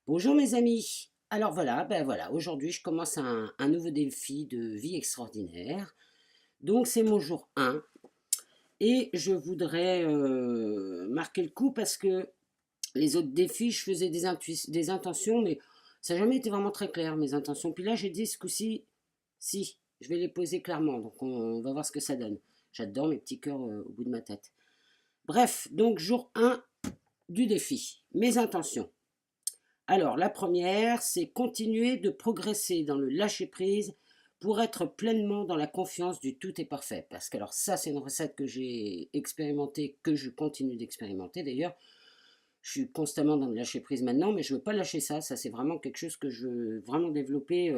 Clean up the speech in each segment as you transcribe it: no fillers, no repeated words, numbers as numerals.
Bonjour mes amis. Alors voilà, aujourd'hui je commence un nouveau défi de vie extraordinaire. Donc c'est mon jour 1 et je voudrais marquer le coup parce que les autres défis, je faisais des intentions, mais ça n'a jamais été vraiment très clair mes intentions. Puis là j'ai dit ce coup-ci, si, je vais les poser clairement, donc on va voir ce que ça donne. J'adore mes petits cœurs au bout de ma tête. Bref, donc jour 1 du défi, mes intentions. Alors, la première, c'est continuer de progresser dans le lâcher-prise pour être pleinement dans la confiance du tout est parfait. Parce que, alors, ça, c'est une recette que j'ai expérimentée, que je continue d'expérimenter d'ailleurs. Je suis constamment dans le lâcher-prise maintenant, mais je ne veux pas lâcher ça. Ça, c'est vraiment quelque chose que je veux vraiment développer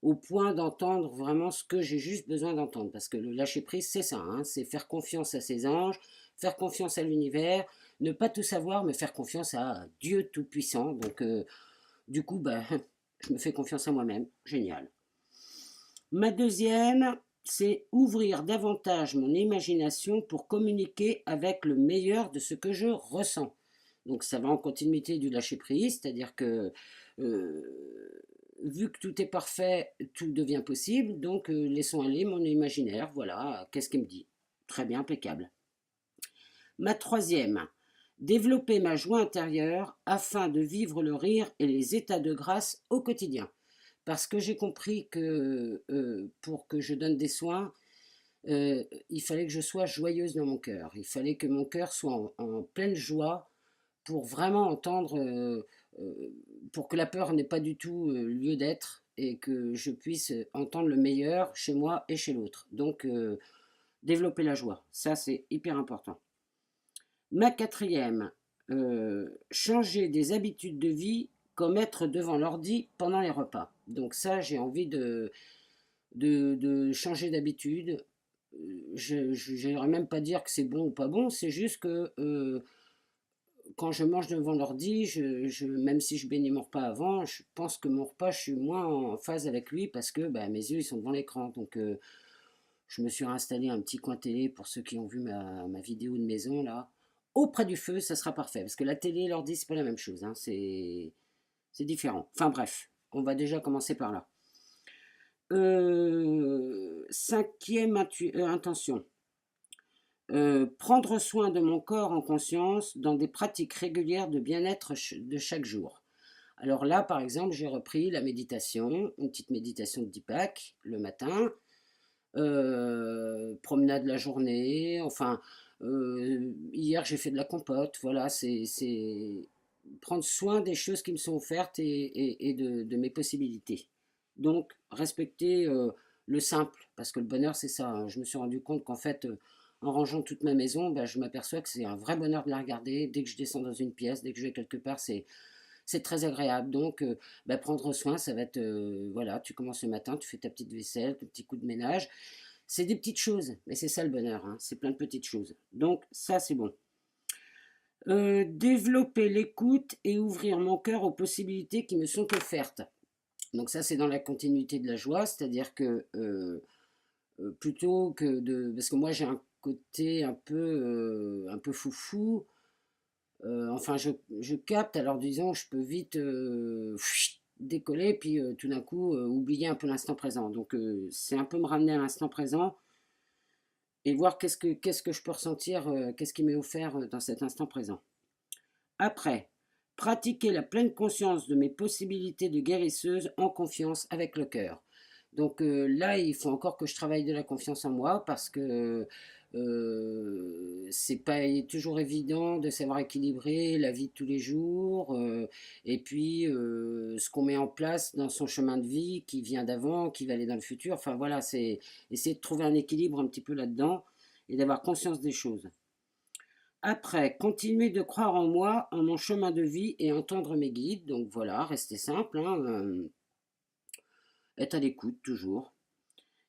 au point d'entendre vraiment ce que j'ai juste besoin d'entendre. Parce que le lâcher-prise, c'est ça, hein, c'est faire confiance à ses anges, faire confiance à l'univers, ne pas tout savoir, mais faire confiance à Dieu Tout-Puissant. Donc, du coup, je me fais confiance à moi-même. Génial. Ma deuxième, c'est ouvrir davantage mon imagination pour communiquer avec le meilleur de ce que je ressens. Donc ça va en continuité du lâcher-prise, c'est-à-dire que vu que tout est parfait, tout devient possible, donc laissons aller mon imaginaire, voilà, qu'est-ce qu'il me dit. Très bien, impeccable. Ma troisième, développer ma joie intérieure afin de vivre le rire et les états de grâce au quotidien. Parce que j'ai compris que pour que je donne des soins, il fallait que je sois joyeuse dans mon cœur. Il fallait que mon cœur soit en pleine joie pour vraiment entendre, pour que la peur n'ait pas du tout lieu d'être et que je puisse entendre le meilleur chez moi et chez l'autre. Donc, développer la joie, ça c'est hyper important. Ma quatrième, changer des habitudes de vie comme être devant l'ordi pendant les repas. Donc ça, j'ai envie de changer d'habitude. Je n'irais même pas dire que c'est bon ou pas bon, c'est juste que quand je mange devant l'ordi, même si je bénis mon repas avant, je pense que mon repas, je suis moins en phase avec lui parce que mes yeux ils sont devant l'écran. Donc je me suis installé un petit coin télé pour ceux qui ont vu ma vidéo de maison là. Auprès du feu, ça sera parfait. Parce que la télé et l'ordi, c'est pas la même chose, hein, c'est différent. Enfin bref, on va déjà commencer par là. Cinquième intention. Prendre soin de mon corps en conscience dans des pratiques régulières de bien-être de chaque jour. Alors là, par exemple, j'ai repris la méditation, une petite méditation de Deepak le matin, promenade la journée, enfin, hier j'ai fait de la compote, voilà, c'est prendre soin des choses qui me sont offertes et de mes possibilités. Donc, respecter le simple, parce que le bonheur c'est ça, hein. Je me suis rendu compte qu'en fait, en rangeant toute ma maison, je m'aperçois que c'est un vrai bonheur de la regarder. Dès que je descends dans une pièce, dès que je vais quelque part, c'est très agréable. Donc, prendre soin, ça va être, voilà, tu commences le matin, tu fais ta petite vaisselle, ton petit coup de ménage. C'est des petites choses, mais c'est ça le bonheur, hein, c'est plein de petites choses. Donc, ça, c'est bon. Développer l'écoute et ouvrir mon cœur aux possibilités qui me sont offertes. Donc ça, c'est dans la continuité de la joie, c'est-à-dire que plutôt que de... Parce que moi, j'ai un côté un peu foufou. Enfin, je capte, alors disons, je peux vite décoller, puis tout d'un coup, oublier un peu l'instant présent. Donc, c'est un peu me ramener à l'instant présent et voir qu'est-ce que je peux ressentir, qu'est-ce qui m'est offert dans cet instant présent. Après, pratiquer la pleine conscience de mes possibilités de guérisseuse en confiance avec le cœur. Donc là, il faut encore que je travaille de la confiance en moi parce que c'est pas toujours évident de savoir équilibrer la vie de tous les jours et puis ce qu'on met en place dans son chemin de vie qui vient d'avant, qui va aller dans le futur. Enfin voilà, c'est essayer de trouver un équilibre un petit peu là-dedans et d'avoir conscience des choses. Après, continuer de croire en moi, en mon chemin de vie et entendre mes guides. Donc voilà, rester simple, hein, être à l'écoute toujours.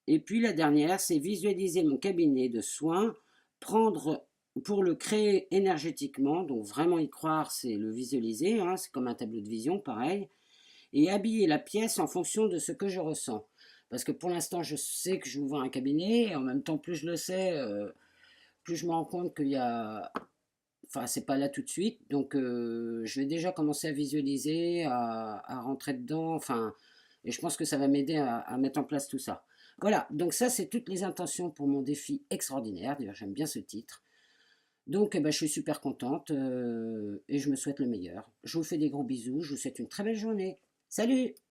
Et puis la dernière, c'est visualiser mon cabinet de soins, prendre pour le créer énergétiquement, donc vraiment y croire, c'est le visualiser, hein, c'est comme un tableau de vision, pareil, et habiller la pièce en fonction de ce que je ressens. Parce que pour l'instant, je sais que je vais ouvrir un cabinet, et en même temps, plus je le sais, plus je me rends compte qu'il y a Enfin, c'est pas là tout de suite, donc je vais déjà commencer à visualiser, à rentrer dedans, enfin, et je pense que ça va m'aider à mettre en place tout ça. Voilà, donc ça, c'est toutes les intentions pour mon défi extraordinaire. D'ailleurs, j'aime bien ce titre. Donc, eh ben, je suis super contente et je me souhaite le meilleur. Je vous fais des gros bisous, je vous souhaite une très belle journée. Salut!